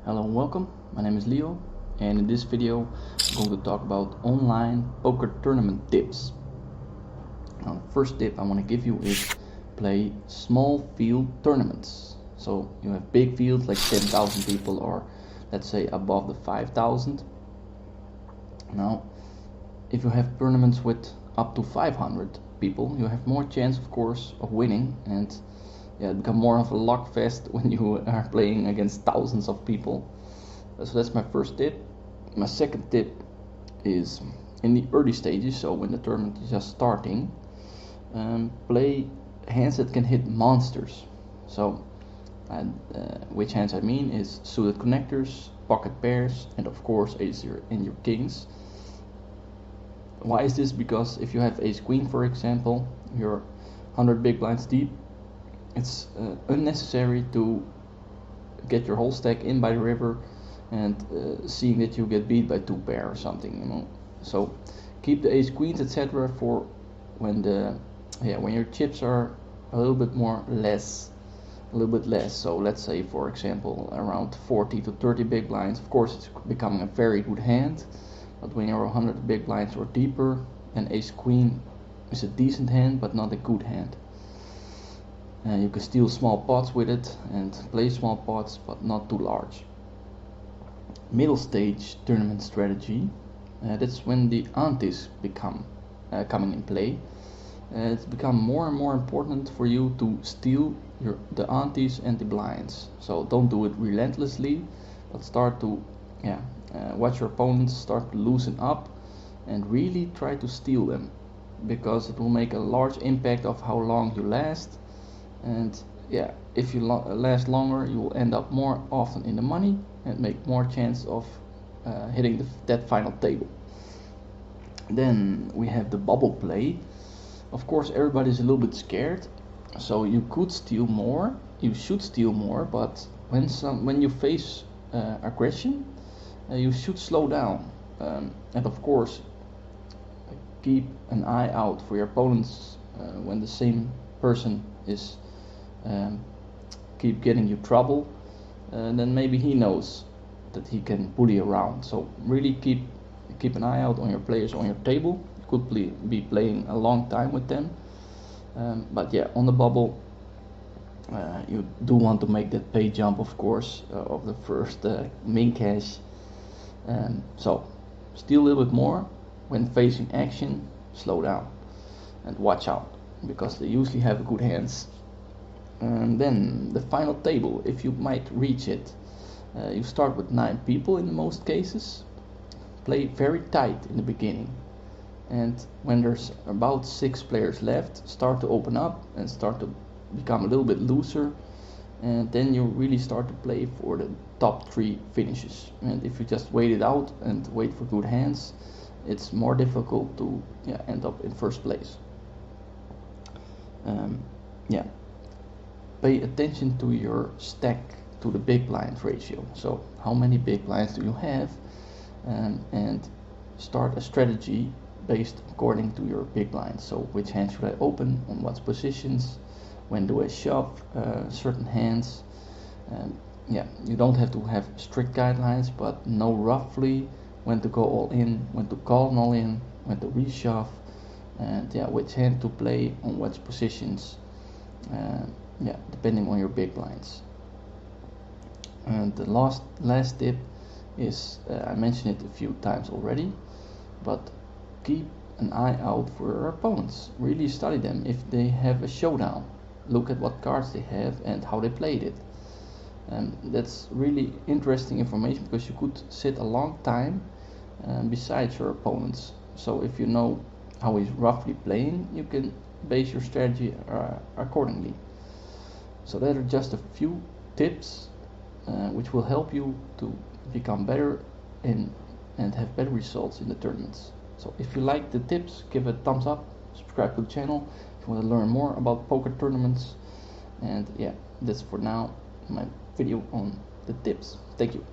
Hello and welcome, my name is Leo, and in this video I'm going to talk about online poker tournament tips. Now the first tip I want to give you is play small field tournaments. So you have big fields like 10,000 people, or let's say above the 5,000. Now if you have tournaments with up to 500 people, you have more chance of course of winning, and it becomes more of a luck fest when you are playing against thousands of people. So that's my first tip. My second tip is in the early stages, so when the tournament is just starting, play hands that can hit monsters. So which hands I mean is suited connectors, pocket pairs, and of course ace and your kings. Why is this? Because if you have ace queen, for example, you're 100 big blinds deep, it's unnecessary to get your whole stack in by the river and seeing that you get beat by 2 pair or something, So keep the ace queens, etc. for when when your chips are a little bit less. So let's say, for example, around 40 to 30 big blinds. Of course, it's becoming a very good hand, but when you're 100 big blinds or deeper, then ace queen is a decent hand, but not a good hand. You can steal small pots with it and play small pots, but not too large. Middle stage tournament strategy, that's when the antes become coming in play. It's become more and more important for you to steal the antes and the blinds. So don't do it relentlessly, but start to watch your opponents start to loosen up and really try to steal them, because it will make a large impact of how long you last. And if you last longer, you will end up more often in the money and make more chance of hitting that final table. Then we have the bubble play. Of course, everybody's a little bit scared, so you could steal more, you should steal more, but when you face aggression, you should slow down, and of course keep an eye out for your opponents when the same person is keep getting you trouble, then maybe he knows that he can bully around. So really keep an eye out on your players on your table. You could be playing a long time with them, but on the bubble you do want to make that pay jump, of course, of the first min cash. So steal a little bit more. When facing action, slow down and watch out, because they usually have good hands. And then the final table, if you might reach it, you start with 9 people in most cases. Play very tight in the beginning, and when there's about 6 players left, start to open up and start to become a little bit looser, and then you really start to play for the top 3 finishes. And if you just wait it out and wait for good hands, it's more difficult to end up in first place. Pay attention to your stack to the big blind ratio. So how many big blinds do you have, and start a strategy based according to your big blinds. So which hand should I open, on what positions, when do I shove certain hands. You don't have to have strict guidelines, but know roughly when to go all in, when to call an all in, when to reshove, and which hand to play on which positions, depending on your big blinds. And the last tip is, I mentioned it a few times already, but keep an eye out for your opponents. Really study them. If they have a showdown, look at what cards they have and how they played it. And that's really interesting information, because you could sit a long time besides your opponents. So if you know how he's roughly playing, you can base your strategy accordingly. So that are just a few tips which will help you to become better and have better results in the tournaments. So if you like the tips, give it a thumbs up, subscribe to the channel if you want to learn more about poker tournaments. And that's for now my video on the tips. Thank you.